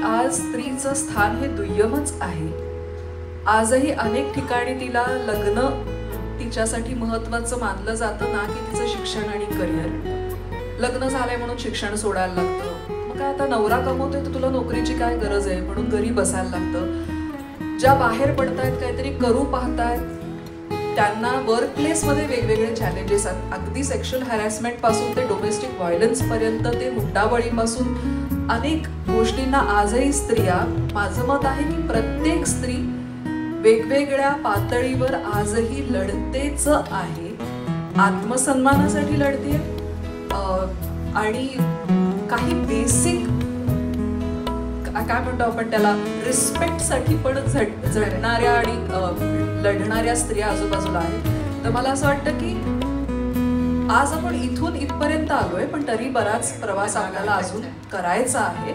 की आज स्त्रीचं स्थान हे दुय्यमच आहे. आजही अनेक ठिकाणी तिला लग्न तिच्यासाठी महत्त्वाचं मानलं जातं ना, की तिचं शिक्षण आणि करिअर. लग्न झालंय म्हणून शिक्षण सोडायला लागतं. मग काय आता नवरा कमवतोय तर तुला नोकरीची काय गरज आहे म्हणून घरी बसायला लागतं. ज्या बाहेर पडतायत काहीतरी करू पाहतायत त्यांना वर्कप्लेसमध्ये वेगवेगळे चॅलेंजेस आहेत. अगदी सेक्शुअल हॅरॅसमेंट पासून ते डोमेस्टिक व्हायलन्स पर्यंत ते हुंडाबळीपासून अनेक गोष्टींना आजही स्त्रिया, माझं मत आहे की प्रत्येक स्त्री वेगवेगळ्या पातळीवर आजही लढतेच आहे. आत्मसन्मानासाठी लढते आणि काही बेसिक काय म्हणतो आपण त्याला रिस्पेक्टसाठी पण झडणाऱ्या आणि लढणाऱ्या स्त्रिया आजूबाजूला आहेत. तर मला असं वाटतं की आज आपण इथून इथपर्यंत आलोय, पण तरी बराच प्रवास आपल्याला अजून करायचा आहे.